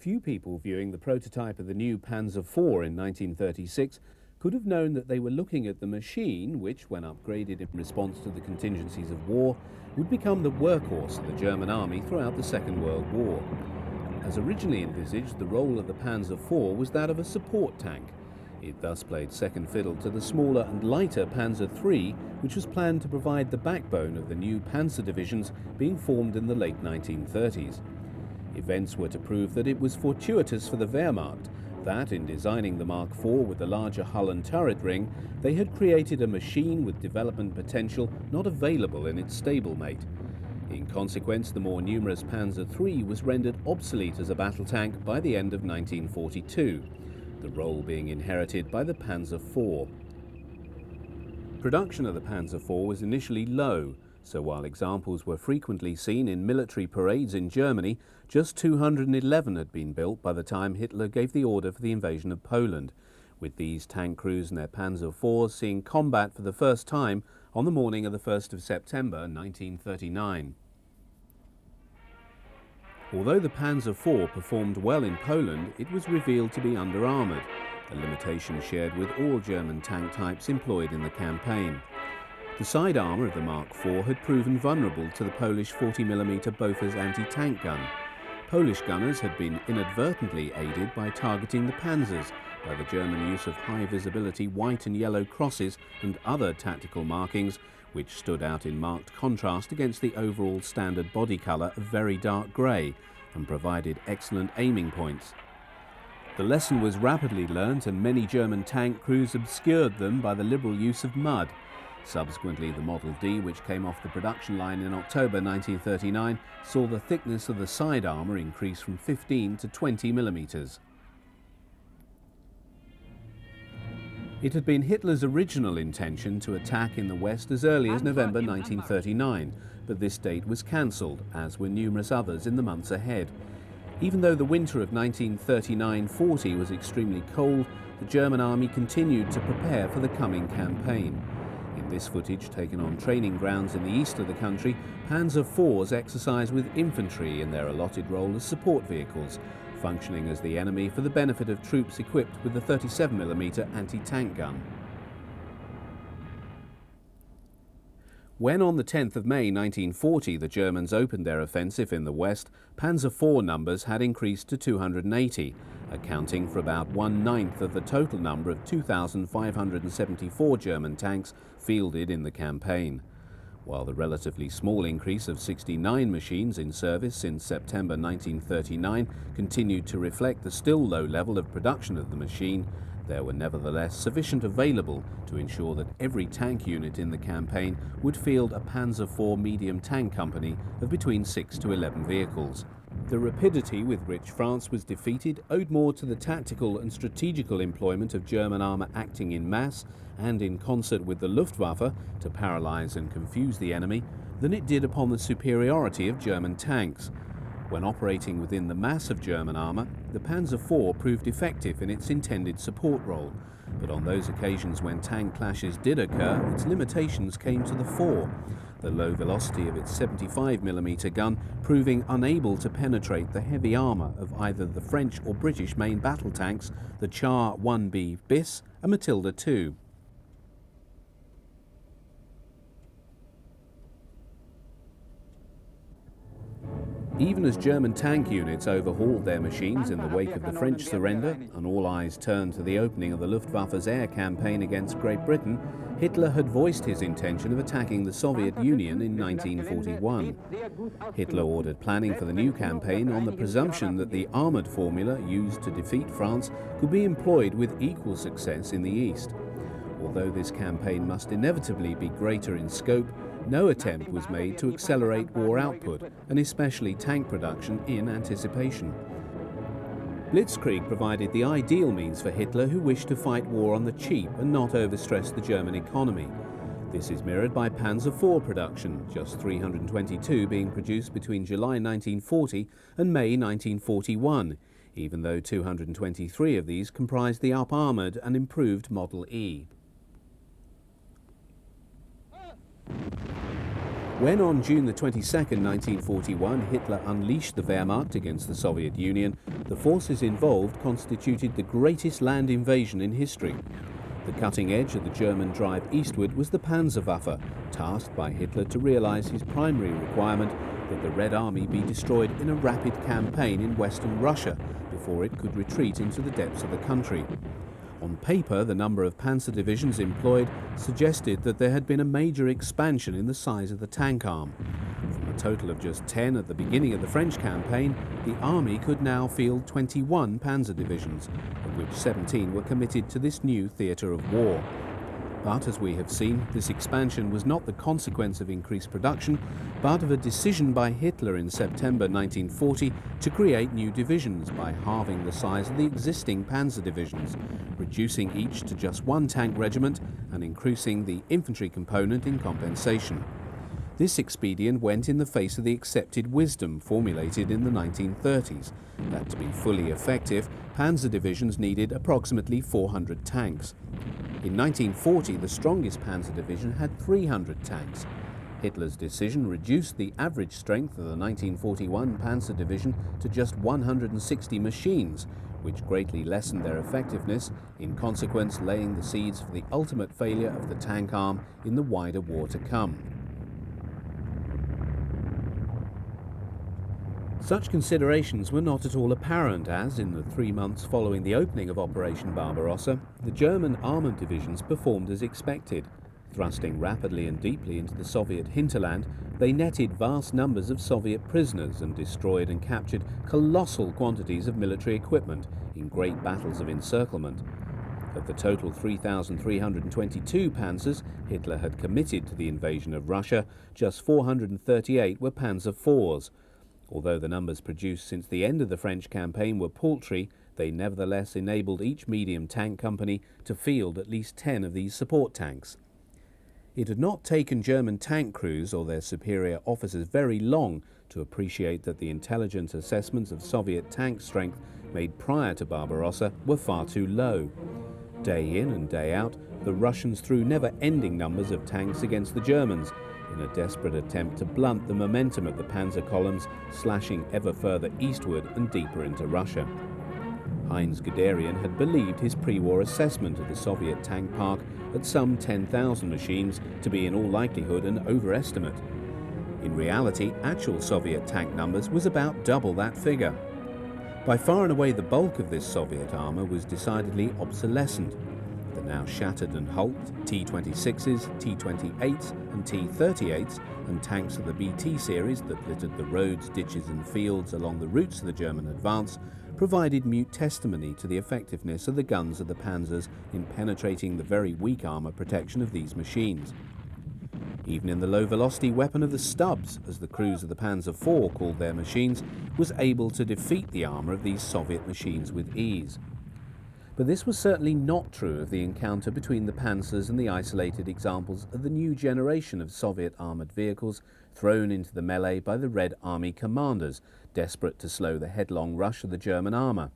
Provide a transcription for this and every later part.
Few people viewing the prototype of the new Panzer IV in 1936 could have known that they were looking at the machine which, when upgraded in response to the contingencies of war, would become the workhorse of the German army throughout the Second World War. As originally envisaged, the role of the Panzer IV was that of a support tank. It thus played second fiddle to the smaller and lighter Panzer III, which was planned to provide the backbone of the new Panzer divisions being formed in the late 1930s. Events were to prove that it was fortuitous for the Wehrmacht that, in designing the Mark IV with the larger hull and turret ring, they had created a machine with development potential not available in its stablemate. In consequence, the more numerous Panzer III was rendered obsolete as a battle tank by the end of 1942, the role being inherited by the Panzer IV. Production of the Panzer IV was initially low, so while examples were frequently seen in military parades in Germany, just 211 had been built by the time Hitler gave the order for the invasion of Poland, with these tank crews and their Panzer IVs seeing combat for the first time on the morning of the 1st of September 1939. Although the Panzer IV performed well in Poland, it was revealed to be under-armoured, a limitation shared with all German tank types employed in the campaign. The side armour of the Mark IV had proven vulnerable to the Polish 40mm Bofors anti-tank gun. Polish gunners had been inadvertently aided by targeting the Panzers by the German use of high-visibility white and yellow crosses and other tactical markings, which stood out in marked contrast against the overall standard body colour of very dark grey and provided excellent aiming points. The lesson was rapidly learnt, and many German tank crews obscured them by the liberal use of mud. Subsequently, the Model D, which came off the production line in October 1939, saw the thickness of the side armour increase from 15 to 20 millimetres. It had been Hitler's original intention to attack in the West as early as November 1939, but this date was cancelled, as were numerous others in the months ahead. Even though the winter of 1939-40 was extremely cold, the German army continued to prepare for the coming campaign. In this footage, taken on training grounds in the east of the country, Panzer IVs exercised with infantry in their allotted role as support vehicles, functioning as the enemy for the benefit of troops equipped with the 37mm anti-tank gun. When on the 10th of May 1940 the Germans opened their offensive in the west, Panzer IV numbers had increased to 280, accounting for about 1/9 of the total number of 2,574 German tanks fielded in the campaign. While the relatively small increase of 69 machines in service since September 1939 continued to reflect the still low level of production of the machine, there were nevertheless sufficient available to ensure that every tank unit in the campaign would field a Panzer IV medium tank company of between 6 to 11 vehicles. The rapidity with which France was defeated owed more to the tactical and strategical employment of German armour acting in mass and in concert with the Luftwaffe to paralyse and confuse the enemy than it did upon the superiority of German tanks. When operating within the mass of German armour, the Panzer IV proved effective in its intended support role, but on those occasions when tank clashes did occur, its limitations came to the fore, the low velocity of its 75mm gun proving unable to penetrate the heavy armour of either the French or British main battle tanks, the Char 1B Bis and Matilda II. Even as German tank units overhauled their machines in the wake of the French surrender and all eyes turned to the opening of the Luftwaffe's air campaign against Great Britain, Hitler had voiced his intention of attacking the Soviet Union in 1941. Hitler ordered planning for the new campaign on the presumption that the armoured formula used to defeat France could be employed with equal success in the East. Although this campaign must inevitably be greater in scope, no attempt was made to accelerate war output, and especially tank production, in anticipation. Blitzkrieg provided the ideal means for Hitler, who wished to fight war on the cheap and not overstress the German economy. This is mirrored by Panzer IV production, just 322 being produced between July 1940 and May 1941, even though 223 of these comprised the up-armoured and improved Model E. When on June the 22nd, 1941, Hitler unleashed the Wehrmacht against the Soviet Union, the forces involved constituted the greatest land invasion in history. The cutting edge of the German drive eastward was the Panzerwaffe, tasked by Hitler to realize his primary requirement that the Red Army be destroyed in a rapid campaign in western Russia before it could retreat into the depths of the country. On paper, the number of panzer divisions employed suggested that there had been a major expansion in the size of the tank arm. From a total of just 10 at the beginning of the French campaign, the army could now field 21 panzer divisions, of which 17 were committed to this new theatre of war. But as we have seen, this expansion was not the consequence of increased production, but of a decision by Hitler in September 1940 to create new divisions by halving the size of the existing panzer divisions, reducing each to just one tank regiment and increasing the infantry component in compensation. This expedient went in the face of the accepted wisdom formulated in the 1930s, that to be fully effective, panzer divisions needed approximately 400 tanks. In 1940, the strongest panzer division had 300 tanks. Hitler's decision reduced the average strength of the 1941 panzer division to just 160 machines, which greatly lessened their effectiveness, in consequence laying the seeds for the ultimate failure of the tank arm in the wider war to come. Such considerations were not at all apparent as, in the 3 months following the opening of Operation Barbarossa, the German armoured divisions performed as expected. Thrusting rapidly and deeply into the Soviet hinterland, they netted vast numbers of Soviet prisoners and destroyed and captured colossal quantities of military equipment in great battles of encirclement. Of the total 3,322 panzers Hitler had committed to the invasion of Russia, just 438 were Panzer IVs. Although the numbers produced since the end of the French campaign were paltry, they nevertheless enabled each medium tank company to field at least 10 of these support tanks. It had not taken German tank crews or their superior officers very long to appreciate that the intelligence assessments of Soviet tank strength made prior to Barbarossa were far too low. Day in and day out, the Russians threw never-ending numbers of tanks against the Germans, in a desperate attempt to blunt the momentum of the panzer columns, slashing ever further eastward and deeper into Russia. Heinz Guderian had believed his pre-war assessment of the Soviet tank park at some 10,000 machines to be in all likelihood an overestimate. In reality, actual Soviet tank numbers was about double that figure. By far and away the bulk of this Soviet armour was decidedly obsolescent. The now shattered and hulked T-26s, T-28s and T-38s and tanks of the BT series that littered the roads, ditches and fields along the routes of the German advance provided mute testimony to the effectiveness of the guns of the panzers in penetrating the very weak armour protection of these machines. Even in the low-velocity weapon of the Stubbs, as the crews of the Panzer IV called their machines, was able to defeat the armour of these Soviet machines with ease. But this was certainly not true of the encounter between the Panzers and the isolated examples of the new generation of Soviet armoured vehicles thrown into the melee by the Red Army commanders, desperate to slow the headlong rush of the German armour.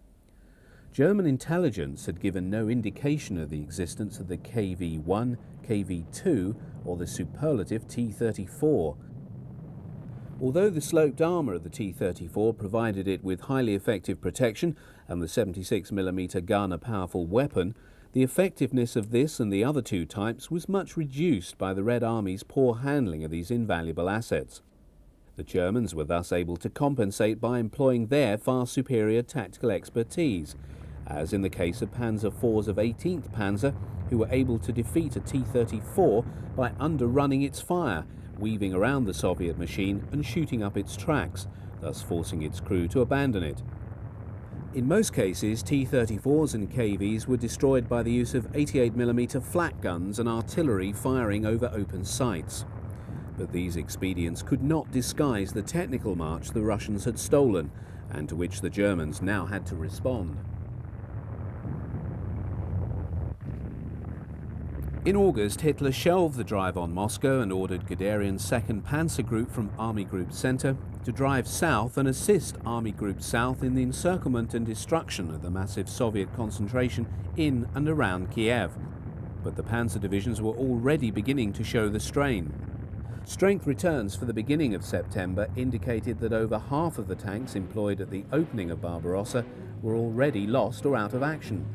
German intelligence had given no indication of the existence of the KV-1, KV-2 or the superlative T-34. Although the sloped armour of the T-34 provided it with highly effective protection and the 76mm gun a powerful weapon, the effectiveness of this and the other two types was much reduced by the Red Army's poor handling of these invaluable assets. The Germans were thus able to compensate by employing their far superior tactical expertise, as in the case of Panzer IVs of 18th Panzer, who were able to defeat a T-34 by underrunning its fire, weaving around the Soviet machine and shooting up its tracks, thus forcing its crew to abandon it. In most cases, T-34s and KVs were destroyed by the use of 88mm flak guns and artillery firing over open sights. But these expedients could not disguise the technical march the Russians had stolen, and to which the Germans now had to respond. In August, Hitler shelved the drive on Moscow and ordered Guderian's 2nd Panzer Group from Army Group Center to drive south and assist Army Group South in the encirclement and destruction of the massive Soviet concentration in and around Kiev. But the panzer divisions were already beginning to show the strain. Strength returns for the beginning of September indicated that over half of the tanks employed at the opening of Barbarossa were already lost or out of action.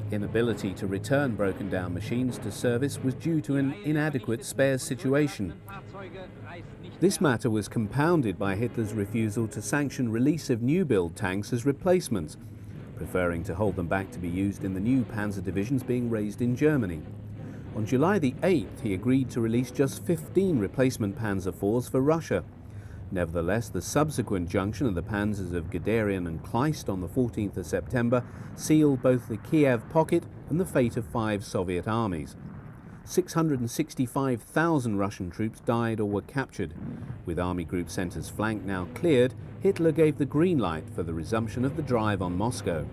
The inability to return broken down machines to service was due to an inadequate spares situation. This matter was compounded by Hitler's refusal to sanction release of new-build tanks as replacements, preferring to hold them back to be used in the new Panzer divisions being raised in Germany. On July the 8th, he agreed to release just 15 replacement Panzer IVs for Russia. Nevertheless, the subsequent junction of the Panzers of Guderian and Kleist on the 14th of September sealed both the Kiev pocket and the fate of 5 Soviet armies. 665,000 Russian troops died or were captured. With Army Group centers' flank now cleared, Hitler gave the green light for the resumption of the drive on Moscow.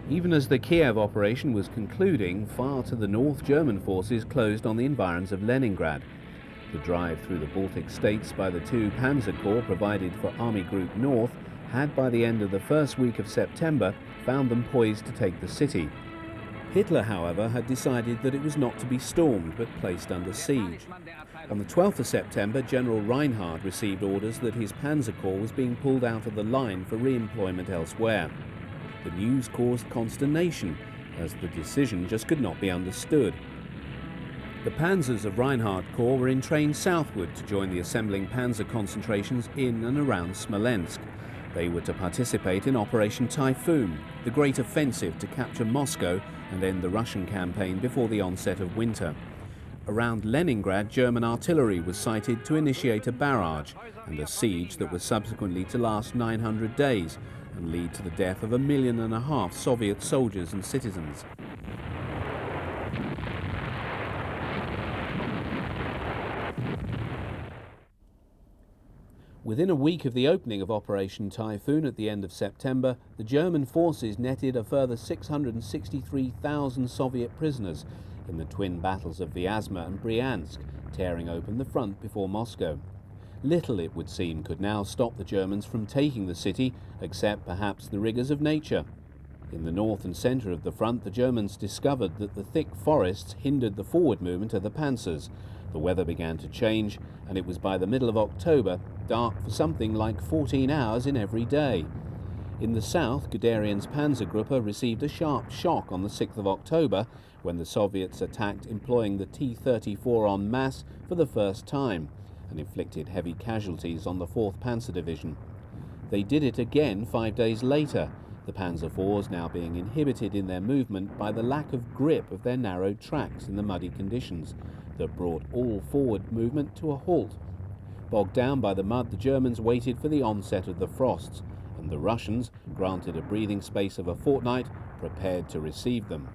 Even as the Kiev operation was concluding, far to the north German forces closed on the environs of Leningrad. The drive through the Baltic states by the 2 Panzer Corps provided for Army Group North had by the end of the first week of September found them poised to take the city. Hitler, however, had decided that it was not to be stormed but placed under siege. On the 12th of September, General Reinhardt received orders that his Panzer Corps was being pulled out of the line for re-employment elsewhere. The news caused consternation, as the decision just could not be understood. The panzers of Reinhardt Corps were entrained southward to join the assembling panzer concentrations in and around Smolensk. They were to participate in Operation Typhoon, the great offensive to capture Moscow and end the Russian campaign before the onset of winter. Around Leningrad, German artillery was sighted to initiate a barrage and a siege that was subsequently to last 900 days and lead to the death of 1.5 million Soviet soldiers and citizens. Within a week of the opening of Operation Typhoon at the end of September, the German forces netted a further 663,000 Soviet prisoners in the twin battles of Vyazma and Bryansk, tearing open the front before Moscow. Little, it would seem, could now stop the Germans from taking the city, except perhaps the rigours of nature. In the north and centre of the front, the Germans discovered that the thick forests hindered the forward movement of the panzers. The weather began to change, and it was by the middle of October dark for something like 14 hours in every day. In the south, Guderian's Panzergruppe received a sharp shock on the 6th of October when the Soviets attacked employing the T-34 en masse for the first time and inflicted heavy casualties on the 4th Panzer Division. They did it again 5 days later, the Panzer IVs now being inhibited in their movement by the lack of grip of their narrow tracks in the muddy conditions that brought all forward movement to a halt. Bogged down by the mud, the Germans waited for the onset of the frosts, and the Russians, granted a breathing space of a fortnight, prepared to receive them.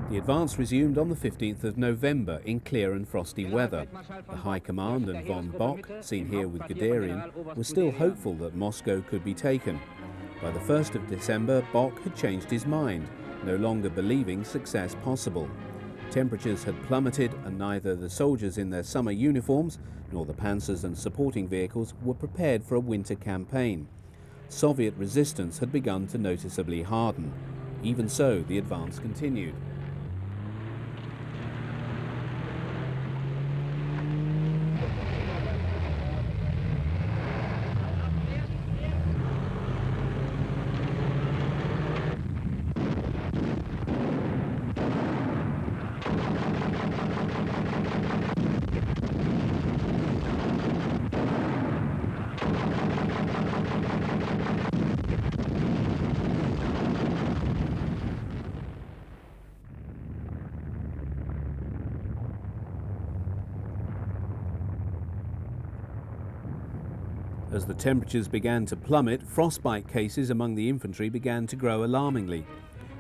The advance resumed on the 15th of November in clear and frosty weather. The High Command and von Bock, seen here with Guderian, were still hopeful that Moscow could be taken. By the 1st of December, Bock had changed his mind, no longer believing success possible. Temperatures had plummeted, and neither the soldiers in their summer uniforms nor the panzers and supporting vehicles were prepared for a winter campaign. Soviet resistance had begun to noticeably harden. Even so, the advance continued. As the temperatures began to plummet, frostbite cases among the infantry began to grow alarmingly.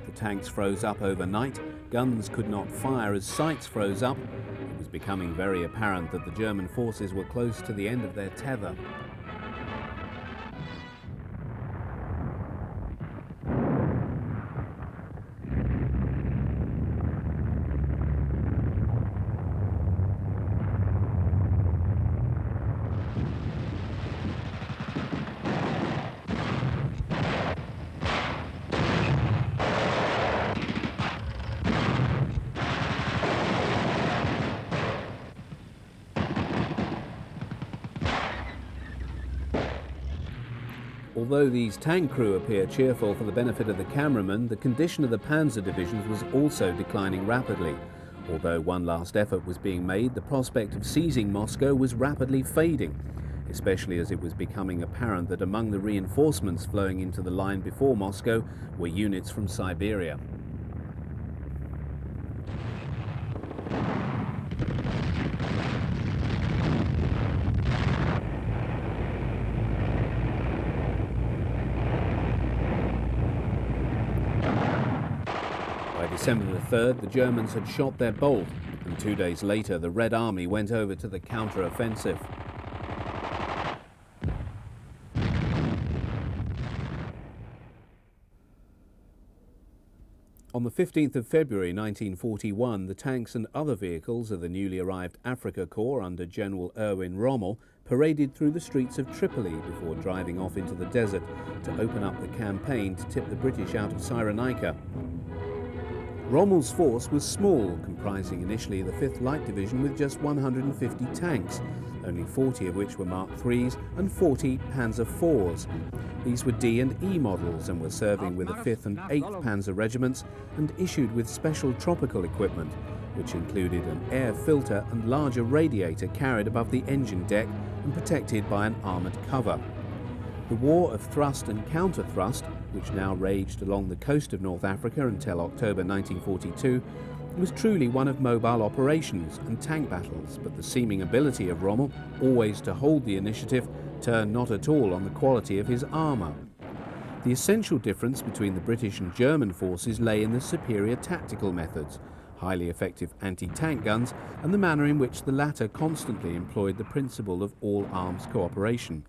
The tanks froze up overnight, guns could not fire as sights froze up. It was becoming very apparent that the German forces were close to the end of their tether. Although these tank crew appear cheerful for the benefit of the cameraman, the condition of the Panzer divisions was also declining rapidly. Although one last effort was being made, the prospect of seizing Moscow was rapidly fading, especially as it was becoming apparent that among the reinforcements flowing into the line before Moscow were units from Siberia. By December the 3rd, the Germans had shot their bolt, and 2 days later the Red Army went over to the counter-offensive. On the 15th of February 1941, the tanks and other vehicles of the newly arrived Afrika Korps under General Erwin Rommel paraded through the streets of Tripoli before driving off into the desert to open up the campaign to tip the British out of Cyrenaica. Rommel's force was small, comprising initially the 5th Light Division with just 150 tanks, only 40 of which were Mark IIIs and 40 Panzer IVs. These were D and E models and were serving with the 5th and 8th Panzer regiments and issued with special tropical equipment, which included an air filter and larger radiator carried above the engine deck and protected by an armoured cover. The war of thrust and counter-thrust, which now raged along the coast of North Africa until October 1942, was truly one of mobile operations and tank battles, but the seeming ability of Rommel always to hold the initiative turned not at all on the quality of his armour. The essential difference between the British and German forces lay in the superior tactical methods, highly effective anti-tank guns, and the manner in which the latter constantly employed the principle of all-arms cooperation.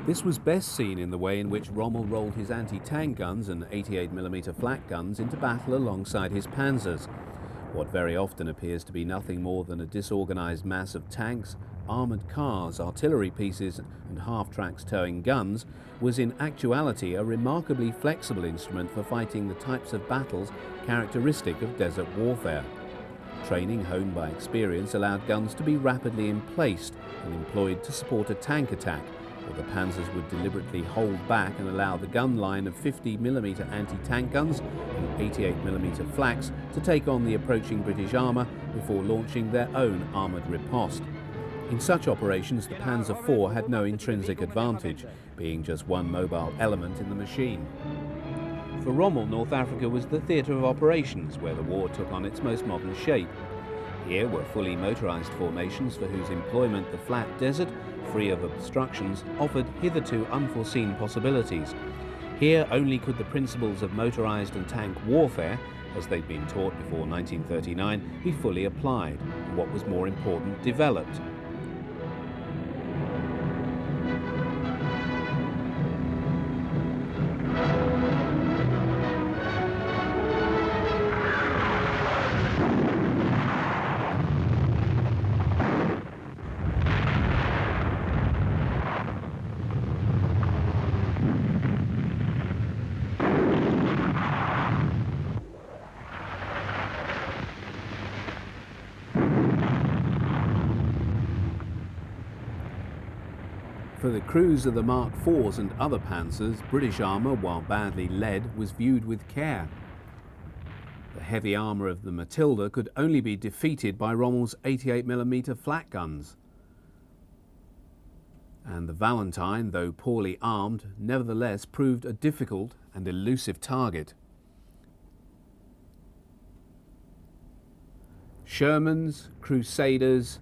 This was best seen in the way in which Rommel rolled his anti-tank guns and 88mm flak guns into battle alongside his panzers. What very often appears to be nothing more than a disorganized mass of tanks, armoured cars, artillery pieces and half-tracks towing guns was in actuality a remarkably flexible instrument for fighting the types of battles characteristic of desert warfare. Training honed by experience allowed guns to be rapidly emplaced and employed to support a tank attack, or the panzers would deliberately hold back and allow the gun line of 50mm anti-tank guns and 88mm flaks to take on the approaching British armour before launching their own armoured riposte. In such operations, the Panzer IV had no intrinsic advantage, being just one mobile element in the machine. For Rommel, North Africa was the theatre of operations where the war took on its most modern shape. Here were fully motorised formations for whose employment the flat desert, free of obstructions, offered hitherto unforeseen possibilities. Here only could the principles of motorised and tank warfare, as they'd been taught before 1939, be fully applied, and what was more important, developed. For the crews of the Mark IVs and other panzers, British armour, while badly led, was viewed with care. The heavy armour of the Matilda could only be defeated by Rommel's 88mm flak guns. And the Valentine, though poorly armed, nevertheless proved a difficult and elusive target. Shermans, Crusaders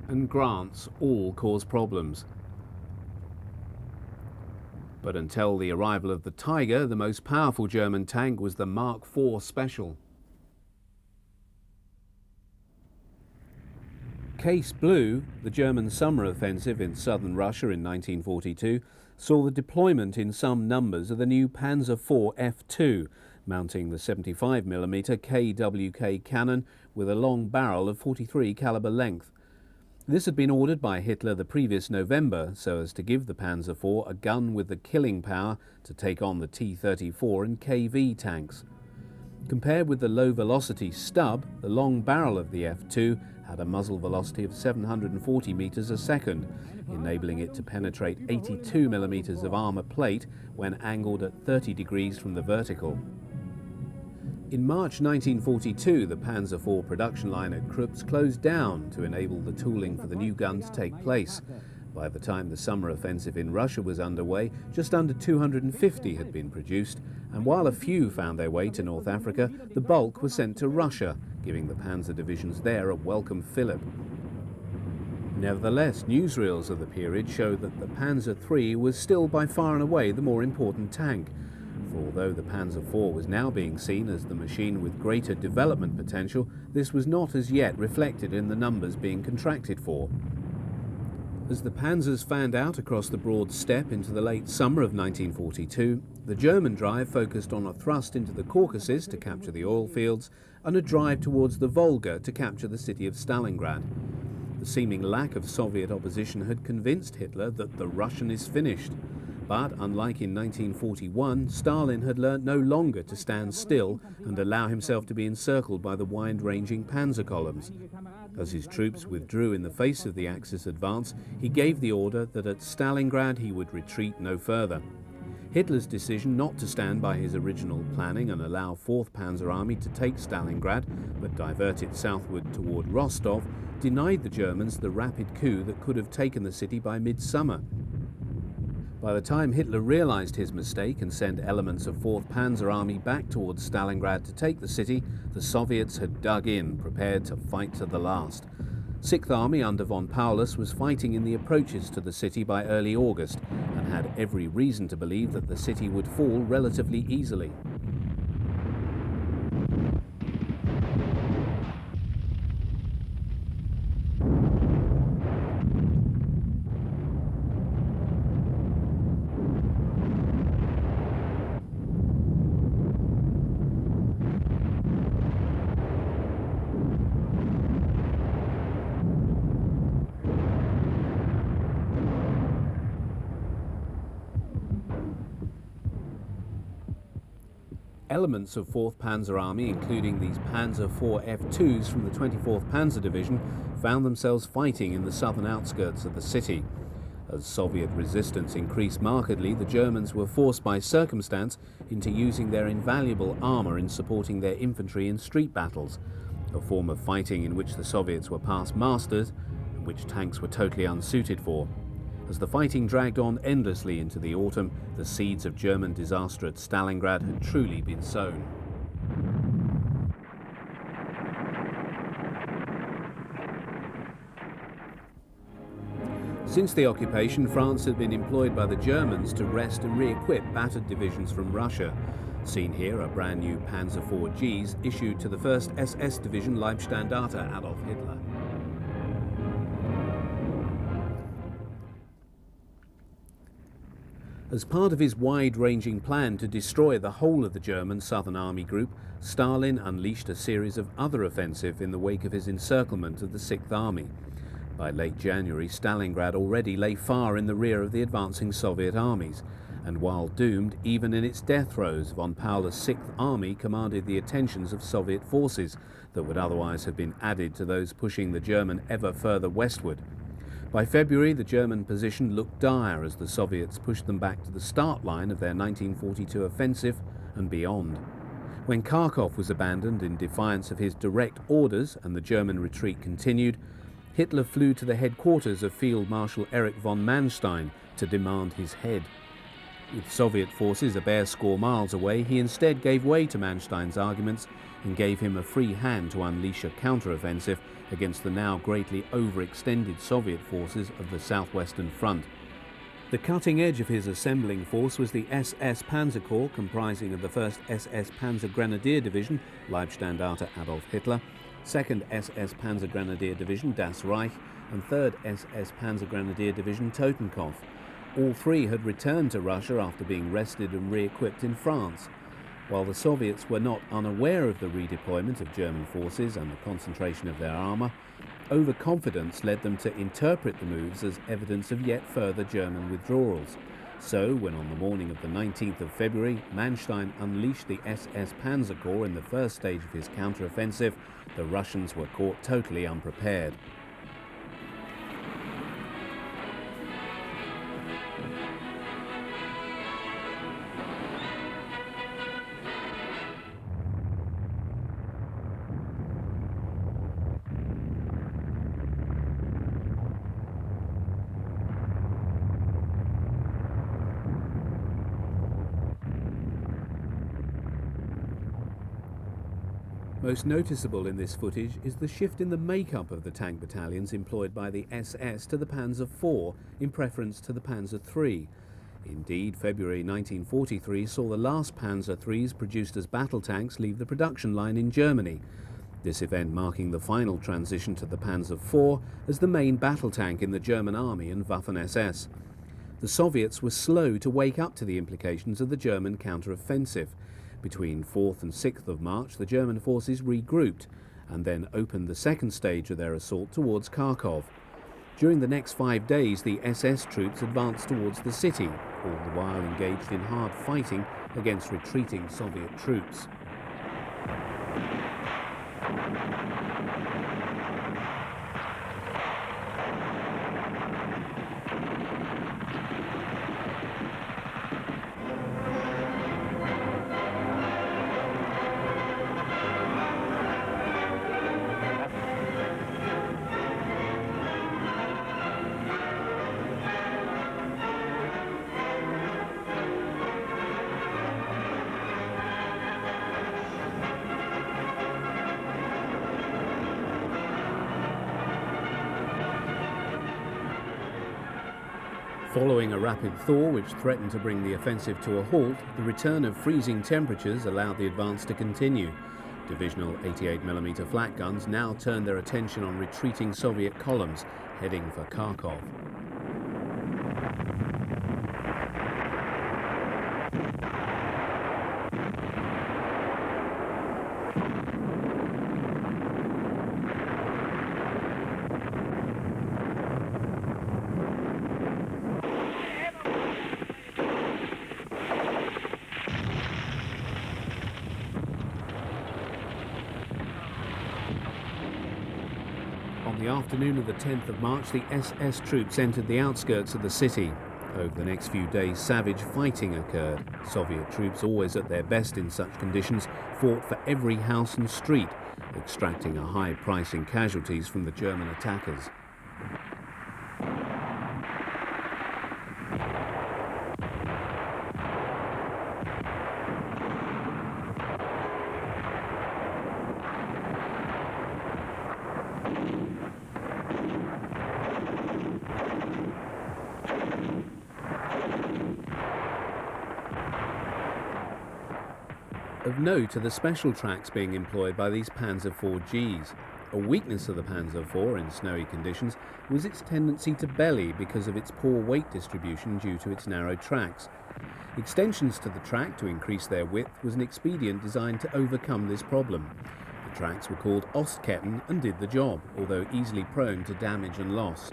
and Grants all caused problems. But until the arrival of the Tiger, the most powerful German tank was the Mark IV Special. Case Blue, the German summer offensive in southern Russia in 1942, saw the deployment in some numbers of the new Panzer IV F2, mounting the 75mm KWK cannon with a long barrel of 43 caliber length. This had been ordered by Hitler the previous November so as to give the Panzer IV a gun with the killing power to take on the T-34 and KV tanks. Compared with the low-velocity Stub, the long barrel of the F2 had a muzzle velocity of 740 meters a second, enabling it to penetrate 82 millimeters of armor plate when angled at 30 degrees from the vertical. In March 1942, the Panzer IV production line at Krups closed down to enable the tooling for the new gun to take place. By the time the summer offensive in Russia was underway, just under 250 had been produced, and while a few found their way to North Africa, the bulk was sent to Russia, giving the Panzer divisions there a welcome fillip. Nevertheless, newsreels of the period show that the Panzer III was still by far and away the more important tank. For although the Panzer IV was now being seen as the machine with greater development potential, this was not as yet reflected in the numbers being contracted for. As the Panzers fanned out across the broad steppe into the late summer of 1942, the German drive focused on a thrust into the Caucasus to capture the oil fields and a drive towards the Volga to capture the city of Stalingrad. The seeming lack of Soviet opposition had convinced Hitler that the Russian is finished. But unlike in 1941, Stalin had learnt no longer to stand still and allow himself to be encircled by the wide-ranging panzer columns. As his troops withdrew in the face of the Axis advance, he gave the order that at Stalingrad he would retreat no further. Hitler's decision not to stand by his original planning and allow 4th Panzer Army to take Stalingrad, but divert it southward toward Rostov, denied the Germans the rapid coup that could have taken the city by midsummer. By the time Hitler realized his mistake and sent elements of 4th Panzer Army back towards Stalingrad to take the city, the Soviets had dug in, prepared to fight to the last. 6th Army under von Paulus was fighting in the approaches to the city by early August and had every reason to believe that the city would fall relatively easily. Elements of 4th Panzer Army, including these Panzer IV F2s from the 24th Panzer Division, found themselves fighting in the southern outskirts of the city. As Soviet resistance increased markedly, the Germans were forced by circumstance into using their invaluable armor in supporting their infantry in street battles, a form of fighting in which the Soviets were past masters and which tanks were totally unsuited for. As the fighting dragged on endlessly into the autumn, the seeds of German disaster at Stalingrad had truly been sown. Since the occupation, France had been employed by the Germans to rest and re-equip battered divisions from Russia. Seen here are brand new Panzer IV Gs issued to the 1st SS Division Leibstandarte Adolf Hitler. As part of his wide-ranging plan to destroy the whole of the German Southern Army Group, Stalin unleashed a series of other offensives in the wake of his encirclement of the 6th Army. By late January, Stalingrad already lay far in the rear of the advancing Soviet armies, and while doomed, even in its death throes, von Paulus' 6th Army commanded the attentions of Soviet forces that would otherwise have been added to those pushing the German ever further westward. By February, the German position looked dire as the Soviets pushed them back to the start line of their 1942 offensive and beyond. When Kharkov was abandoned in defiance of his direct orders and the German retreat continued, Hitler flew to the headquarters of Field Marshal Erich von Manstein to demand his head. With Soviet forces a bare score miles away, he instead gave way to Manstein's arguments and gave him a free hand to unleash a counteroffensive against the now greatly overextended Soviet forces of the southwestern front. The cutting edge of his assembling force was the SS Panzer Corps, comprising of the 1st SS Panzer Grenadier Division, Leibstandarte Adolf Hitler, 2nd SS Panzer Grenadier Division, Das Reich, and 3rd SS Panzer Grenadier Division, Totenkopf. All three had returned to Russia after being rested and re-equipped in France. While the Soviets were not unaware of the redeployment of German forces and the concentration of their armour, overconfidence led them to interpret the moves as evidence of yet further German withdrawals. So, when on the morning of the 19th of February, Manstein unleashed the SS Panzer Corps in the first stage of his counter-offensive, the Russians were caught totally unprepared. Most noticeable in this footage is the shift in the makeup of the tank battalions employed by the SS to the Panzer IV in preference to the Panzer III. Indeed, February 1943 saw the last Panzer IIIs produced as battle tanks leave the production line in Germany. This event marking the final transition to the Panzer IV as the main battle tank in the German army and Waffen-SS. The Soviets were slow to wake up to the implications of the German counter-offensive. Between 4th and 6th of March, the German forces regrouped and then opened the second stage of their assault towards Kharkov. During the next 5 days, the SS troops advanced towards the city, all the while engaged in hard fighting against retreating Soviet troops. Following a rapid thaw which threatened to bring the offensive to a halt, the return of freezing temperatures allowed the advance to continue. Divisional 88mm flak guns now turned their attention on retreating Soviet columns heading for Kharkov. On the afternoon of the 10th of March, the SS troops entered the outskirts of the city. Over the next few days, savage fighting occurred. Soviet troops, always at their best in such conditions, fought for every house and street, extracting a high price in casualties from the German attackers. Of note are the special tracks being employed by these Panzer IVGs. A weakness of the Panzer IV in snowy conditions was its tendency to belly because of its poor weight distribution due to its narrow tracks. Extensions to the track to increase their width was an expedient designed to overcome this problem. The tracks were called Ostketten and did the job, although easily prone to damage and loss.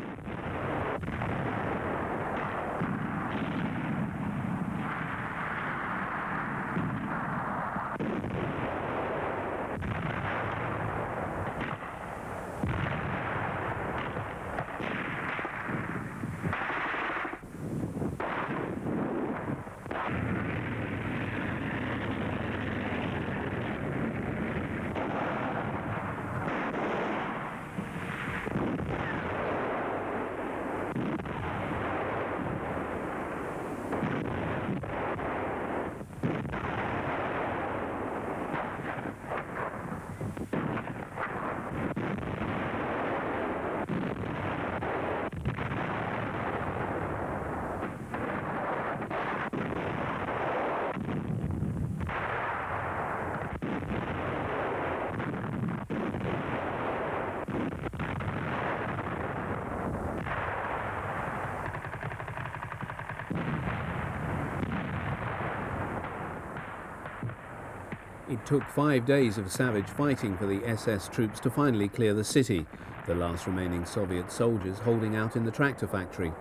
It took 5 days of savage fighting for the SS troops to finally clear the city, the last remaining Soviet soldiers holding out in the tractor factory.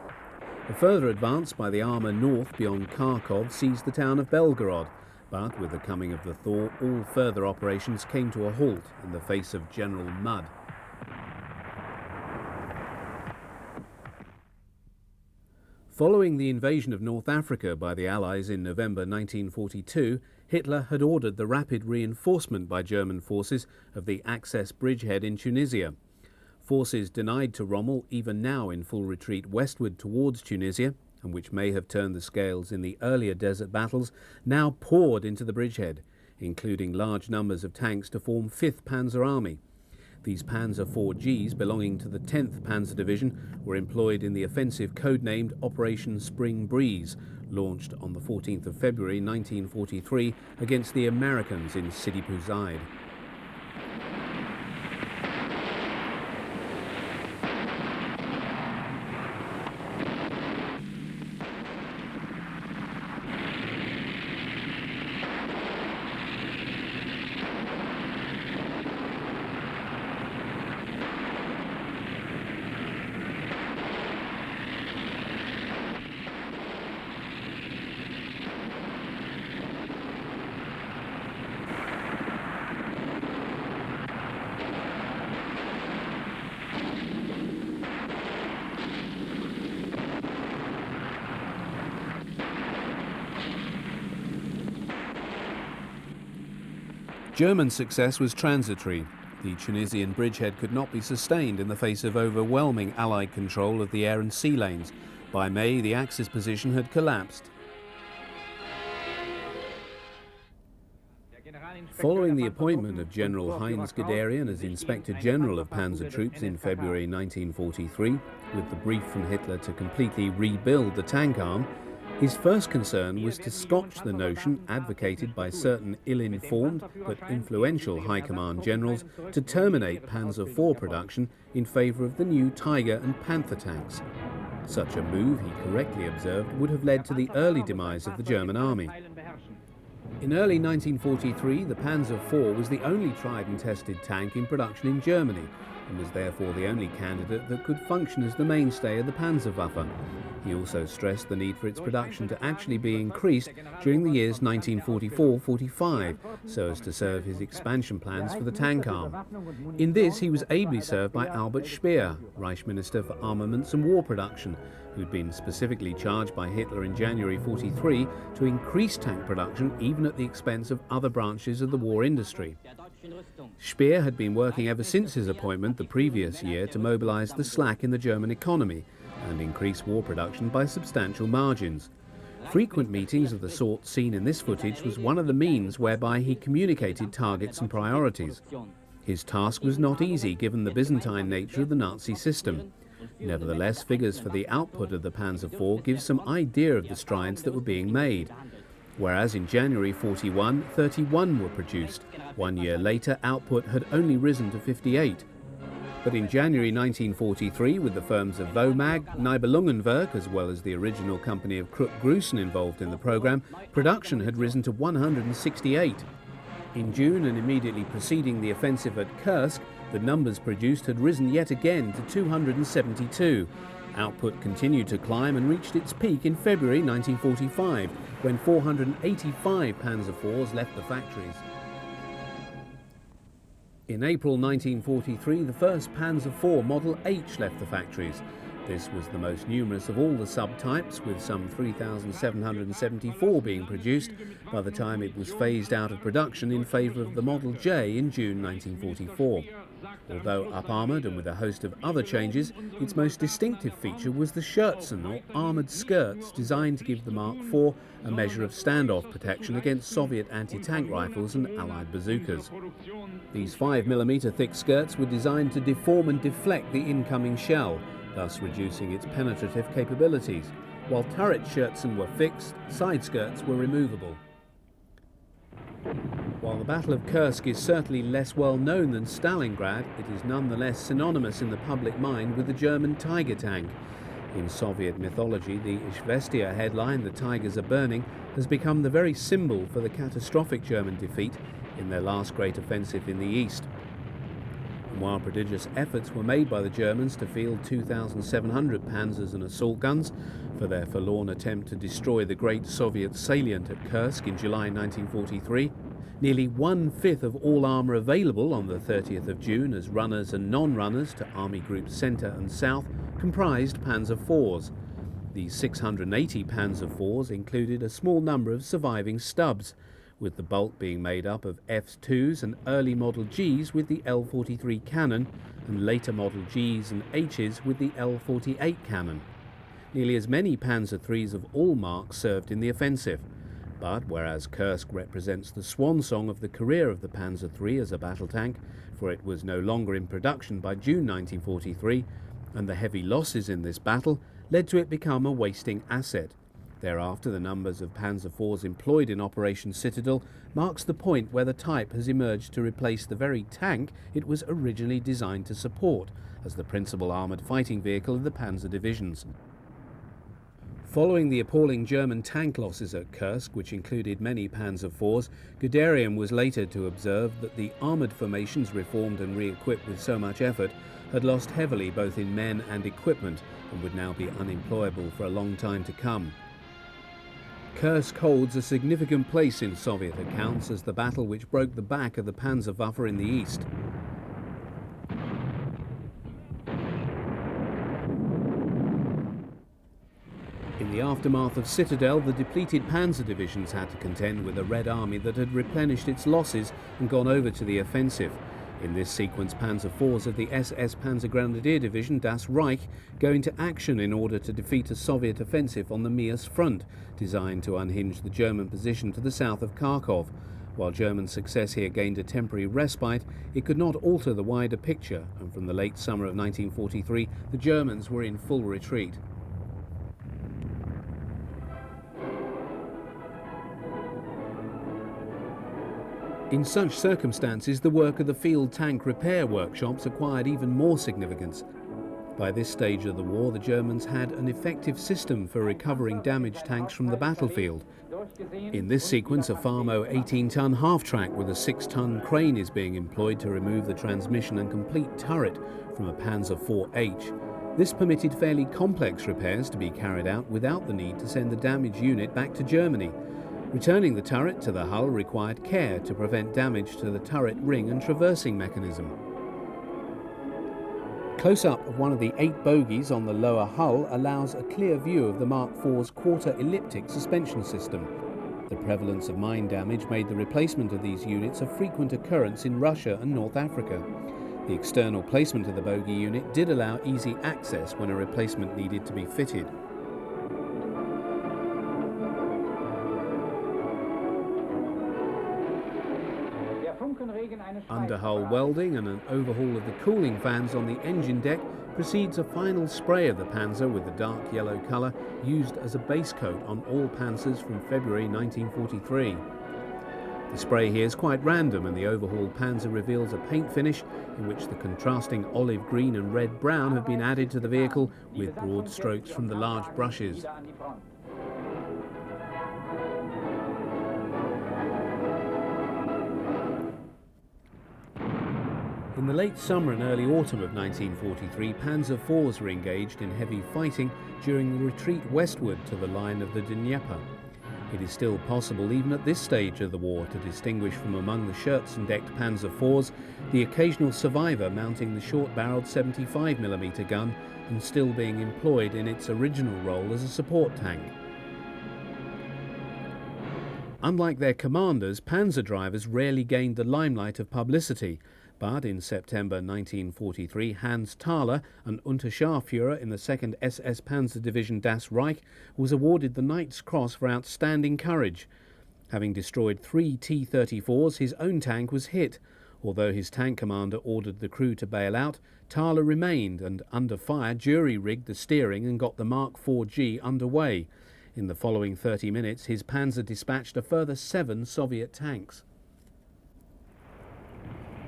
A further advance by the armour north beyond Kharkov seized the town of Belgorod, but with the coming of the thaw, all further operations came to a halt in the face of general mud. Following the invasion of North Africa by the Allies in November 1942, Hitler had ordered the rapid reinforcement by German forces of the Access bridgehead in Tunisia. Forces denied to Rommel, even now in full retreat westward towards Tunisia, and which may have turned the scales in the earlier desert battles, now poured into the bridgehead, including large numbers of tanks to form 5th Panzer Army. These Panzer IVGs, belonging to the 10th Panzer Division, were employed in the offensive codenamed Operation Spring Breeze, launched on the 14th of February 1943 against the Americans in Sidi Bouzid. German success was transitory. The Tunisian bridgehead could not be sustained in the face of overwhelming Allied control of the air and sea lanes. By May, the Axis position had collapsed. Following the appointment of General Heinz Guderian as Inspector General of Panzer Troops in February 1943, with the brief from Hitler to completely rebuild the tank arm, his first concern was to scotch the notion advocated by certain ill-informed but influential high command generals to terminate Panzer IV production in favour of the new Tiger and Panther tanks. Such a move, he correctly observed, would have led to the early demise of the German army. In early 1943, the Panzer IV was the only tried and tested tank in production in Germany, and was therefore the only candidate that could function as the mainstay of the Panzerwaffe. He also stressed the need for its production to actually be increased during the years 1944-45, so as to serve his expansion plans for the tank arm. In this, he was ably served by Albert Speer, Reich Minister for Armaments and War Production, who'd been specifically charged by Hitler in January 43 to increase tank production even at the expense of other branches of the war industry. Speer had been working ever since his appointment the previous year to mobilise the slack in the German economy and increase war production by substantial margins. Frequent meetings of the sort seen in this footage was one of the means whereby he communicated targets and priorities. His task was not easy given the Byzantine nature of the Nazi system. Nevertheless, figures for the output of the Panzer IV give some idea of the strides that were being made. Whereas in January 41, 31 were produced. 1 year later, output had only risen to 58. But in January 1943, with the firms of Vomag, Nibelungenwerk, as well as the original company of Krupp-Gruson involved in the programme, production had risen to 168. In June and immediately preceding the offensive at Kursk, the numbers produced had risen yet again to 272. Output continued to climb and reached its peak in February 1945, when 485 Panzer IVs left the factories. In April 1943, the first Panzer IV Model H left the factories. This was the most numerous of all the subtypes, with some 3,774 being produced by the time it was phased out of production in favour of the Model J in June 1944. Although up-armoured and with a host of other changes, its most distinctive feature was the Scherzen, or armoured skirts, designed to give the Mark IV a measure of standoff protection against Soviet anti-tank rifles and Allied bazookas. These 5mm thick skirts were designed to deform and deflect the incoming shell, thus reducing its penetrative capabilities. While turret Scherzen were fixed, side skirts were removable. While the Battle of Kursk is certainly less well known than Stalingrad, it is nonetheless synonymous in the public mind with the German Tiger tank. In Soviet mythology, the Izvestia headline, "The Tigers are burning," has become the very symbol for the catastrophic German defeat in their last great offensive in the East. And while prodigious efforts were made by the Germans to field 2,700 panzers and assault guns for their forlorn attempt to destroy the great Soviet salient at Kursk in July 1943, nearly 1/5 of all armour available on the 30th of June as runners and non-runners to Army Groups Centre and South comprised Panzer IVs. These 680 Panzer IVs included a small number of surviving stubs, with the bulk being made up of Fs2s and early model Gs with the L43 cannon, and later model Gs and Hs with the L48 cannon. Nearly as many Panzer IIIs of all marks served in the offensive. But whereas Kursk represents the swan song of the career of the Panzer III as a battle tank, for it was no longer in production by June 1943, and the heavy losses in this battle led to it become a wasting asset. Thereafter, the numbers of Panzer IVs employed in Operation Citadel marks the point where the type has emerged to replace the very tank it was originally designed to support, as the principal armoured fighting vehicle of the Panzer divisions. Following the appalling German tank losses at Kursk, which included many Panzer IVs, Guderian was later to observe that the armoured formations reformed and re-equipped with so much effort had lost heavily both in men and equipment and would now be unemployable for a long time to come. Kursk holds a significant place in Soviet accounts as the battle which broke the back of the Panzerwaffe in the east. In the aftermath of Citadel, the depleted Panzer divisions had to contend with a Red Army that had replenished its losses and gone over to the offensive. In this sequence, Panzer IVs of the SS Panzergrenadier Division Das Reich go into action in order to defeat a Soviet offensive on the Mias front, designed to unhinge the German position to the south of Kharkov. While German success here gained a temporary respite, it could not alter the wider picture, and from the late summer of 1943, the Germans were in full retreat. In such circumstances, the work of the field tank repair workshops acquired even more significance. By this stage of the war, the Germans had an effective system for recovering damaged tanks from the battlefield. In this sequence, a Farmo 18-ton half-track with a 6-ton crane is being employed to remove the transmission and complete turret from a Panzer IV-H. This permitted fairly complex repairs to be carried out without the need to send the damaged unit back to Germany. Returning the turret to the hull required care to prevent damage to the turret ring and traversing mechanism. Close-up of one of the 8 bogies on the lower hull allows a clear view of the Mark IV's quarter-elliptic suspension system. The prevalence of mine damage made the replacement of these units a frequent occurrence in Russia and North Africa. The external placement of the bogie unit did allow easy access when a replacement needed to be fitted. Underhull welding and an overhaul of the cooling fans on the engine deck precedes a final spray of the Panzer with the dark yellow colour used as a base coat on all Panzers from February 1943. The spray here is quite random, and the overhauled Panzer reveals a paint finish in which the contrasting olive green and red brown have been added to the vehicle with broad strokes from the large brushes. In the late summer and early autumn of 1943, Panzer IVs were engaged in heavy fighting during the retreat westward to the line of the Dnieper. It is still possible, even at this stage of the war, to distinguish from among the Scherzen-decked Panzer IVs the occasional survivor mounting the short-barreled 75mm gun and still being employed in its original role as a support tank. Unlike their commanders, Panzer drivers rarely gained the limelight of publicity. But in September 1943, Hans Thaler, an Unterscharführer in the 2nd SS Panzer Division Das Reich, was awarded the Knight's Cross for outstanding courage. Having destroyed 3 T-34s, his own tank was hit. Although his tank commander ordered the crew to bail out, Thaler remained and, under fire, jury-rigged the steering and got the Mark IV-G underway. In the following 30 minutes, his Panzer dispatched a further 7 Soviet tanks.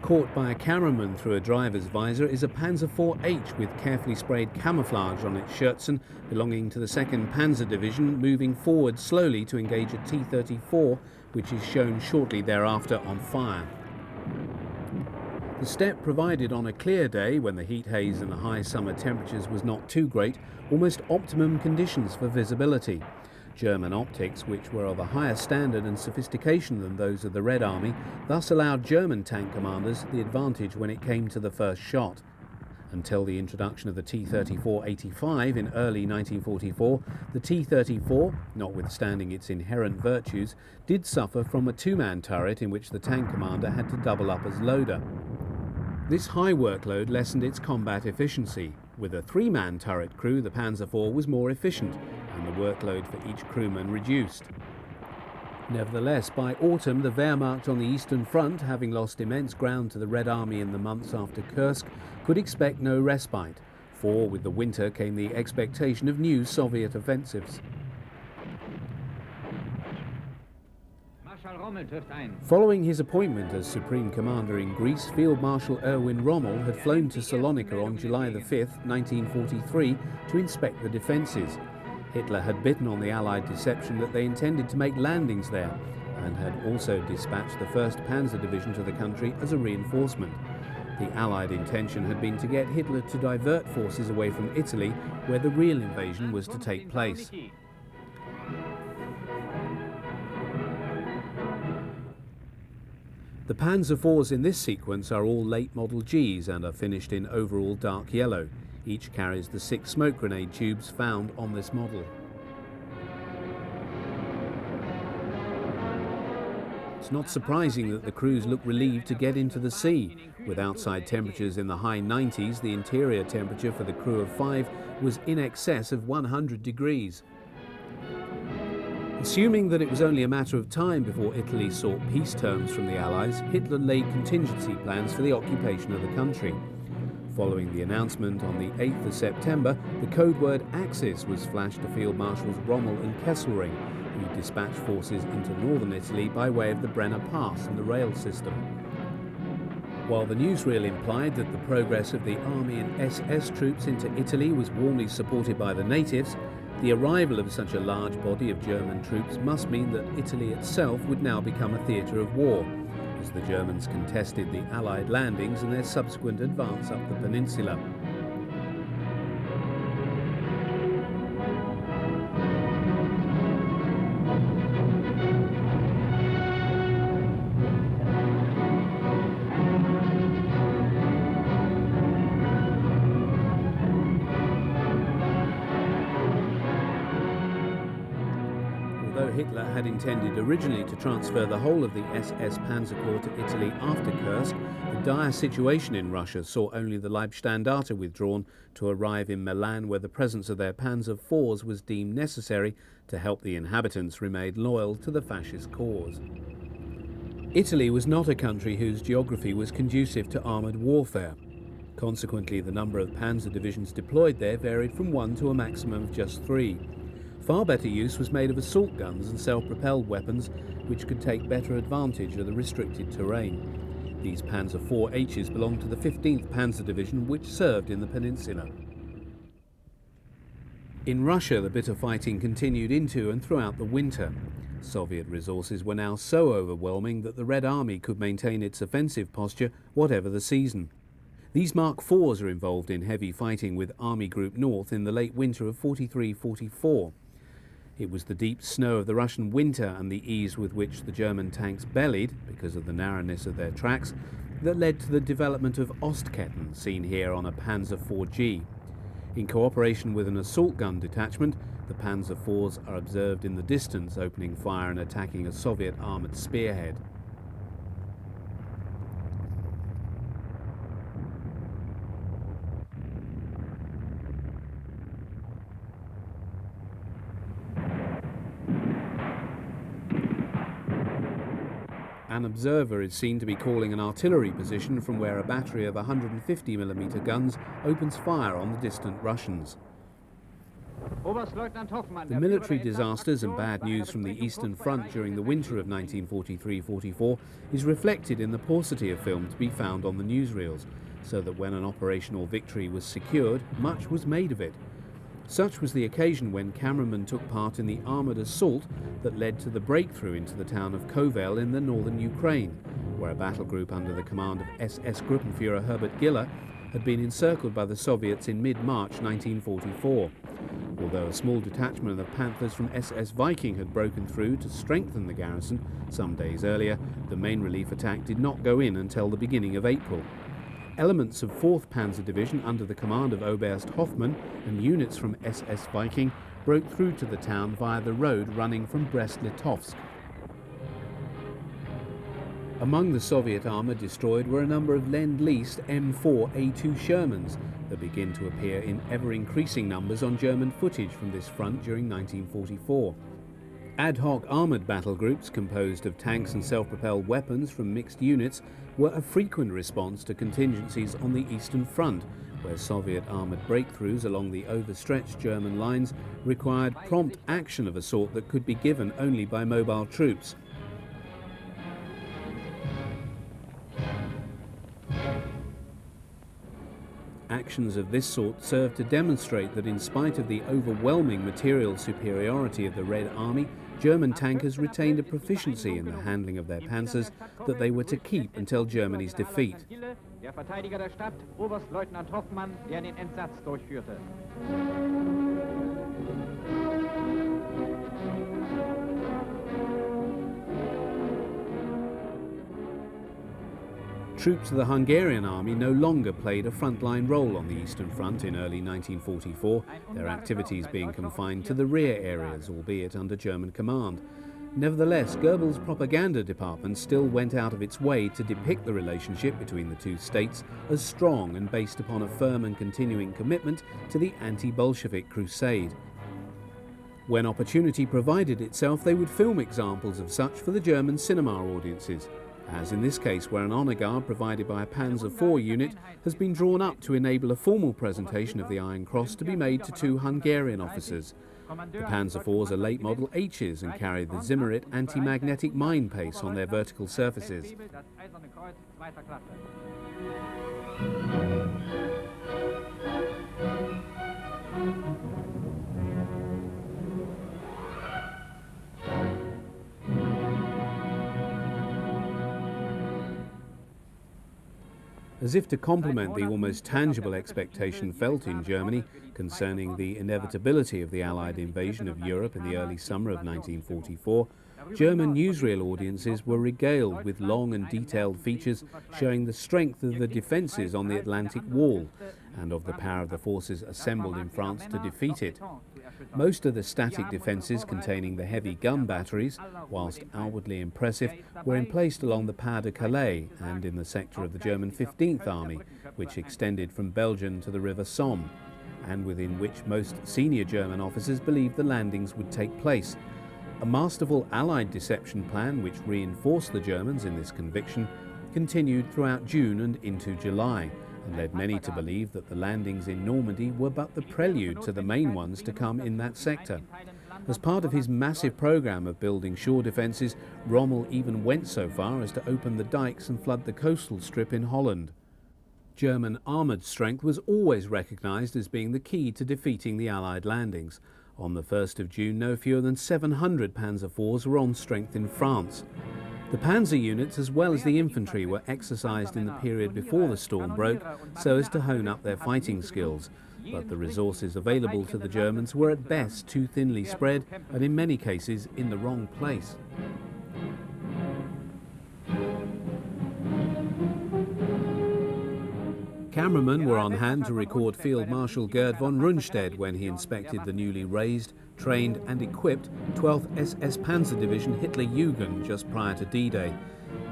Caught by a cameraman through a driver's visor is a Panzer IV-H with carefully sprayed camouflage on its Scherzen, belonging to the 2nd Panzer Division, moving forward slowly to engage a T-34, which is shown shortly thereafter on fire. The step provided on a clear day when the heat haze and the high summer temperatures was not too great, almost optimum conditions for visibility. German optics, which were of a higher standard and sophistication than those of the Red Army, thus allowed German tank commanders the advantage when it came to the first shot. Until the introduction of the T-34-85 in early 1944, the T-34, notwithstanding its inherent virtues, did suffer from a two-man turret in which the tank commander had to double up as loader. This high workload lessened its combat efficiency. With a three-man turret crew, the Panzer IV was more efficient, and the workload for each crewman reduced. Nevertheless, by autumn, the Wehrmacht on the Eastern Front, having lost immense ground to the Red Army in the months after Kursk, could expect no respite, for with the winter came the expectation of new Soviet offensives. Following his appointment as Supreme Commander in Greece, Field Marshal Erwin Rommel had flown to Salonika on July 5, 1943, to inspect the defences. Hitler had bitten on the Allied deception that they intended to make landings there, and had also dispatched the 1st Panzer Division to the country as a reinforcement. The Allied intention had been to get Hitler to divert forces away from Italy, where the real invasion was to take place. The Panzer IVs in this sequence are all late Model Gs and are finished in overall dark yellow. Each carries the 6 smoke grenade tubes found on this model. It's not surprising that the crews look relieved to get into the sea. With outside temperatures in the high 90s, the interior temperature for the crew of 5 was in excess of 100 degrees. Assuming that it was only a matter of time before Italy sought peace terms from the Allies, Hitler laid contingency plans for the occupation of the country. Following the announcement on the 8th of September, the code word Axis was flashed to Field Marshals Rommel and Kesselring, who dispatched forces into northern Italy by way of the Brenner Pass and the rail system. While the newsreel implied that the progress of the Army and SS troops into Italy was warmly supported by the natives, the arrival of such a large body of German troops must mean that Italy itself would now become a theatre of war, as the Germans contested the Allied landings and their subsequent advance up the peninsula. Although Hitler had intended originally to transfer the whole of the SS Panzer Corps to Italy after Kursk, the dire situation in Russia saw only the Leibstandarte withdrawn to arrive in Milan, where the presence of their Panzer IVs was deemed necessary to help the inhabitants remain loyal to the fascist cause. Italy was not a country whose geography was conducive to armoured warfare. Consequently, the number of panzer divisions deployed there varied from 1 to a maximum of just 3. Far better use was made of assault guns and self-propelled weapons, which could take better advantage of the restricted terrain. These Panzer IVHs belonged to the 15th Panzer Division, which served in the peninsula. In Russia, the bitter fighting continued into and throughout the winter. Soviet resources were now so overwhelming that the Red Army could maintain its offensive posture whatever the season. These Mark IVs are involved in heavy fighting with Army Group North in the late winter of 43-44. It was the deep snow of the Russian winter and the ease with which the German tanks bellied, because of the narrowness of their tracks, that led to the development of Ostketten, seen here on a Panzer IV-G. In cooperation with an assault gun detachment, the Panzer IVs are observed in the distance, opening fire and attacking a Soviet armoured spearhead. An observer is seen to be calling an artillery position from where a battery of 150mm guns opens fire on the distant Russians. The military disasters and bad news from the Eastern Front during the winter of 1943-44 is reflected in the paucity of film to be found on the newsreels, so that when an operational victory was secured, much was made of it. Such was the occasion when cameramen took part in the armoured assault that led to the breakthrough into the town of Kovel in the northern Ukraine, where a battle group under the command of SS Gruppenführer Herbert Giller had been encircled by the Soviets in mid-March 1944. Although a small detachment of Panthers from SS Viking had broken through to strengthen the garrison some days earlier, the main relief attack did not go in until the beginning of April. Elements of 4th Panzer Division under the command of Oberst Hoffmann and units from SS Viking broke through to the town via the road running from Brest-Litovsk. Among the Soviet armour destroyed were a number of Lend-Leased M4A2 Shermans that begin to appear in ever-increasing numbers on German footage from this front during 1944. Ad hoc armoured battle groups composed of tanks and self-propelled weapons from mixed units were a frequent response to contingencies on the Eastern Front, where Soviet armoured breakthroughs along the overstretched German lines required prompt action of a sort that could be given only by mobile troops. Actions of this sort served to demonstrate that in spite of the overwhelming material superiority of the Red Army, German tankers retained a proficiency in the handling of their panzers that they were to keep until Germany's defeat. Der Verteidiger der Stadt, Oberstleutnant Hoffmann, der den Entsatz durchführte. Troops of the Hungarian army no longer played a frontline role on the Eastern Front in early 1944, their activities being confined to the rear areas, albeit under German command. Nevertheless, Goebbels' propaganda department still went out of its way to depict the relationship between the two states as strong and based upon a firm and continuing commitment to the anti-Bolshevik crusade. When opportunity provided itself, they would film examples of such for the German cinema audiences, as in this case where an honour guard provided by a Panzer IV unit has been drawn up to enable a formal presentation of the Iron Cross to be made to 2 Hungarian officers. The Panzer IVs are late model H's and carry the Zimmerit anti-magnetic mine pace on their vertical surfaces. As if to complement the almost tangible expectation felt in Germany concerning the inevitability of the Allied invasion of Europe in the early summer of 1944, German newsreel audiences were regaled with long and detailed features showing the strength of the defences on the Atlantic Wall and of the power of the forces assembled in France to defeat it. Most of the static defences containing the heavy gun batteries, whilst outwardly impressive, were emplaced along the Pas de Calais and in the sector of the German 15th Army, which extended from Belgium to the River Somme, and within which most senior German officers believed the landings would take place. A masterful Allied deception plan, which reinforced the Germans in this conviction, continued throughout June and into July, and led many to believe that the landings in Normandy were but the prelude to the main ones to come in that sector. As part of his massive programme of building shore defences, Rommel even went so far as to open the dikes and flood the coastal strip in Holland. German armoured strength was always recognised as being the key to defeating the Allied landings. On the 1st of June, no fewer than 700 Panzer IVs were on strength in France. The Panzer units, as well as the infantry, were exercised in the period before the storm broke so as to hone up their fighting skills. But the resources available to the Germans were at best too thinly spread and in many cases in the wrong place. Cameramen were on hand to record Field Marshal Gerd von Rundstedt when he inspected the newly raised, trained and equipped 12th SS Panzer Division Hitler-Jugend just prior to D-Day.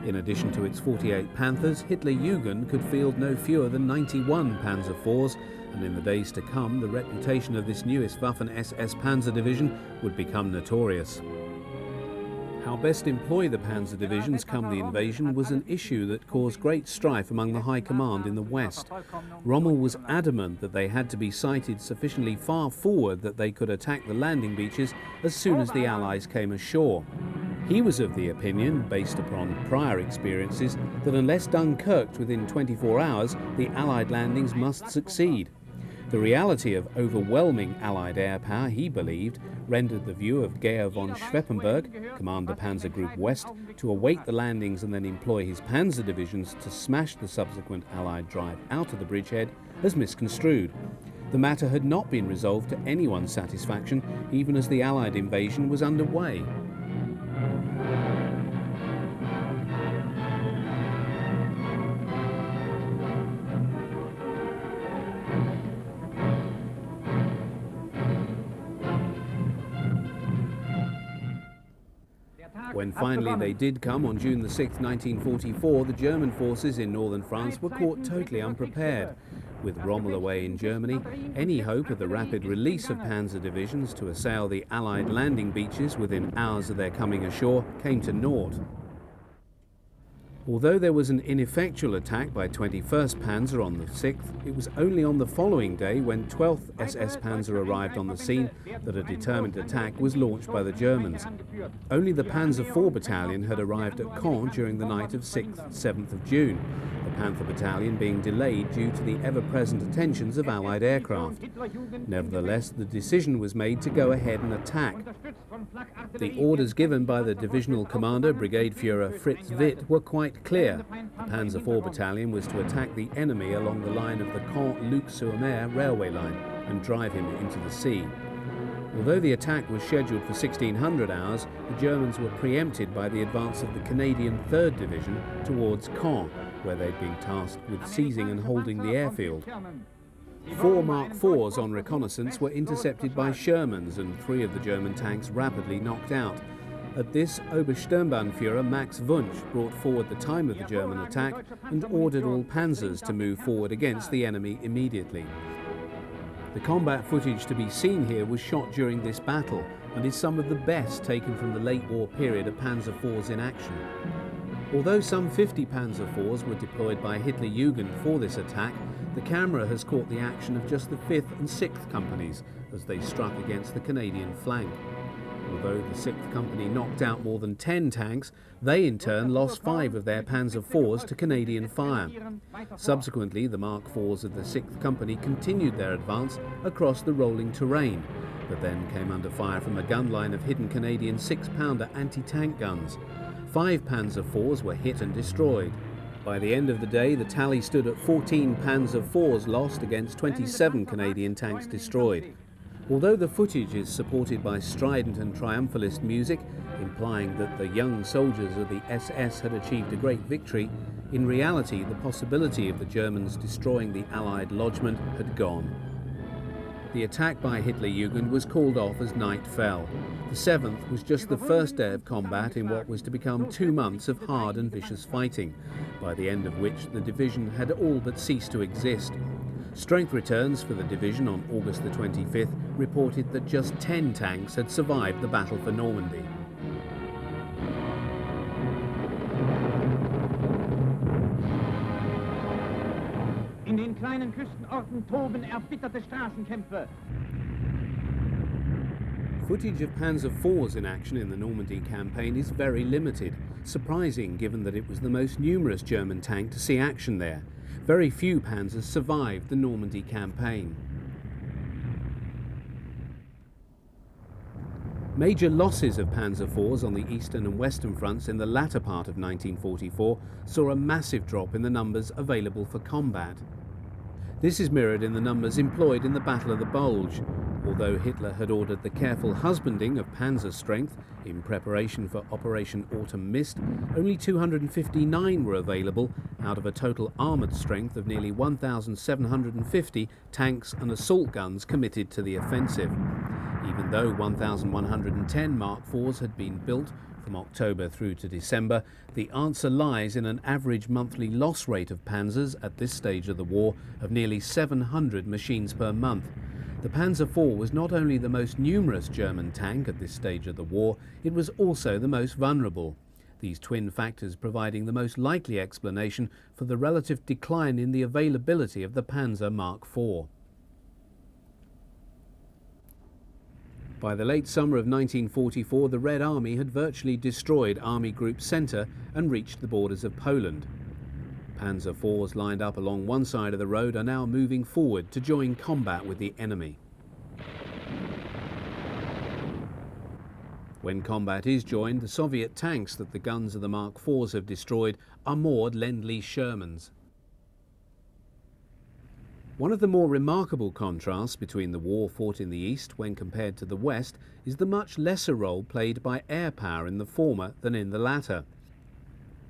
In addition to its 48 Panthers, Hitler-Jugend could field no fewer than 91 Panzer IVs, and in the days to come the reputation of this newest Waffen-SS Panzer Division would become notorious. How best employ the Panzer divisions come the invasion was an issue that caused great strife among the High Command in the West. Rommel was adamant that they had to be sighted sufficiently far forward that they could attack the landing beaches as soon as the Allies came ashore. He was of the opinion, based upon prior experiences, that unless Dunkirked within 24 hours, the Allied landings must succeed. The reality of overwhelming Allied air power, he believed, rendered the view of Georg von Schweppenberg, Commander Panzer Group West, to await the landings and then employ his panzer divisions to smash the subsequent Allied drive out of the bridgehead, as misconstrued. The matter had not been resolved to anyone's satisfaction, even as the Allied invasion was underway. When finally they did come on June the 6th, 1944, the German forces in northern France were caught totally unprepared. With Rommel away in Germany, any hope of the rapid release of panzer divisions to assail the Allied landing beaches within hours of their coming ashore came to naught. Although there was an ineffectual attack by 21st Panzer on the 6th, it was only on the following day, when 12th SS Panzer arrived on the scene, that a determined attack was launched by the Germans. Only the Panzer IV Battalion had arrived at Caen during the night of 6th, 7th of June, the Panther Battalion being delayed due to the ever-present attentions of Allied aircraft. Nevertheless, the decision was made to go ahead and attack. The orders given by the divisional commander, Brigade Führer Fritz Witt, were quite clear. The Panzer IV Battalion was to attack the enemy along the line of the Caen-Luc-sur-Mer railway line and drive him into the sea. Although the attack was scheduled for 1600 hours, the Germans were preempted by the advance of the Canadian 3rd Division towards Caen, where they'd been tasked with seizing and holding the airfield. 4 Mark IVs on reconnaissance were intercepted by Shermans, and 3 of the German tanks rapidly knocked out. At this, Obersturmbannführer Max Wunsch brought forward the time of the German attack and ordered all panzers to move forward against the enemy immediately. The combat footage to be seen here was shot during this battle and is some of the best taken from the late war period of Panzer IVs in action. Although some 50 Panzer IVs were deployed by Hitlerjugend for this attack, the camera has caught the action of just the 5th and 6th Companies as they struck against the Canadian flank. Although the 6th Company knocked out more than 10 tanks, they in turn lost 5 of their Panzer IVs to Canadian fire. Subsequently, the Mark IVs of the 6th Company continued their advance across the rolling terrain, but then came under fire from a gun line of hidden Canadian 6-pounder anti-tank guns. 5 Panzer IVs were hit and destroyed. By the end of the day, the tally stood at 14 Panzer IVs lost against 27 Canadian tanks destroyed. Although the footage is supported by strident and triumphalist music, implying that the young soldiers of the SS had achieved a great victory, in reality the possibility of the Germans destroying the Allied lodgement had gone. The attack by Hitlerjugend was called off as night fell. The 7th was just the first day of combat in what was to become 2 months of hard and vicious fighting, by the end of which the division had all but ceased to exist. Strength returns for the division on August the 25th reported that just 10 tanks had survived the battle for Normandy. In den kleinen Küstenorten toben erbitterte Straßenkämpfe. Footage of Panzer IVs in action in the Normandy campaign is very limited, surprising given that it was the most numerous German tank to see action there. Very few panzers survived the Normandy campaign. Major losses of Panzer IVs on the eastern and western fronts in the latter part of 1944 saw a massive drop in the numbers available for combat. This is mirrored in the numbers employed in the Battle of the Bulge. Although Hitler had ordered the careful husbanding of panzer strength in preparation for Operation Autumn Mist, only 259 were available out of a total armoured strength of nearly 1,750 tanks and assault guns committed to the offensive. Even though 1,110 Mark IVs had been built from October through to December, the answer lies in an average monthly loss rate of panzers at this stage of the war of nearly 700 machines per month. The Panzer IV was not only the most numerous German tank at this stage of the war, it was also the most vulnerable. These twin factors providing the most likely explanation for the relative decline in the availability of the Panzer Mark IV. By the late summer of 1944, the Red Army had virtually destroyed Army Group Centre and reached the borders of Poland. Panzer IVs lined up along one side of the road are now moving forward to join combat with the enemy. When combat is joined, the Soviet tanks that the guns of the Mark IVs have destroyed are moored Lend-Lease Shermans. One of the more remarkable contrasts between the war fought in the east when compared to the west is the much lesser role played by air power in the former than in the latter.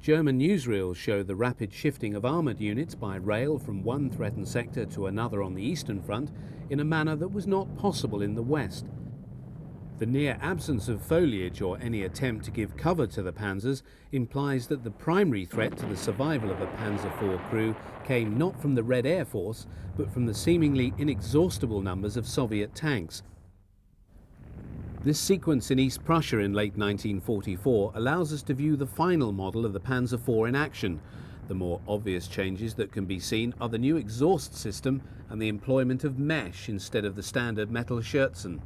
German newsreels show the rapid shifting of armoured units by rail from one threatened sector to another on the Eastern Front in a manner that was not possible in the west. The near absence of foliage or any attempt to give cover to the panzers implies that the primary threat to the survival of the Panzer IV crew came not from the Red Air Force, but from the seemingly inexhaustible numbers of Soviet tanks. This sequence in East Prussia in late 1944 allows us to view the final model of the Panzer IV in action. The more obvious changes that can be seen are the new exhaust system and the employment of mesh instead of the standard metal Scherzen.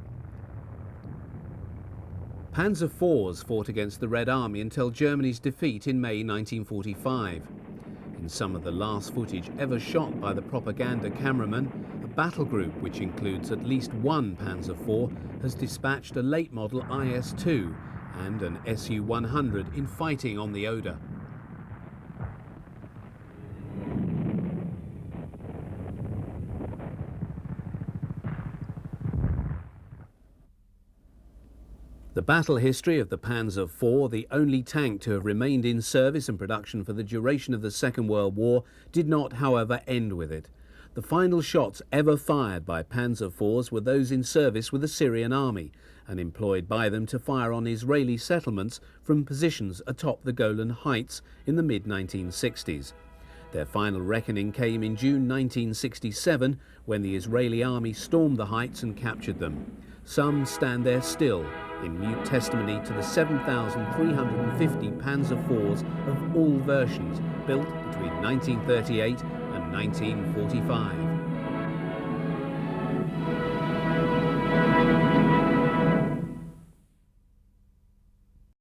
Panzer IVs fought against the Red Army until Germany's defeat in May 1945. In some of the last footage ever shot by the propaganda cameraman, a battle group which includes at least one Panzer IV has dispatched a late model IS-2 and an Su-100 in fighting on the Oder. The battle history of the Panzer IV, the only tank to have remained in service and production for the duration of the Second World War, did not, however, end with it. The final shots ever fired by Panzer IVs were those in service with the Syrian army and employed by them to fire on Israeli settlements from positions atop the Golan Heights in the mid-1960s. Their final reckoning came in June 1967 when the Israeli army stormed the heights and captured them. Some stand there still, in mute testimony to the 7,350 Panzer IVs of all versions built between 1938 and 1945.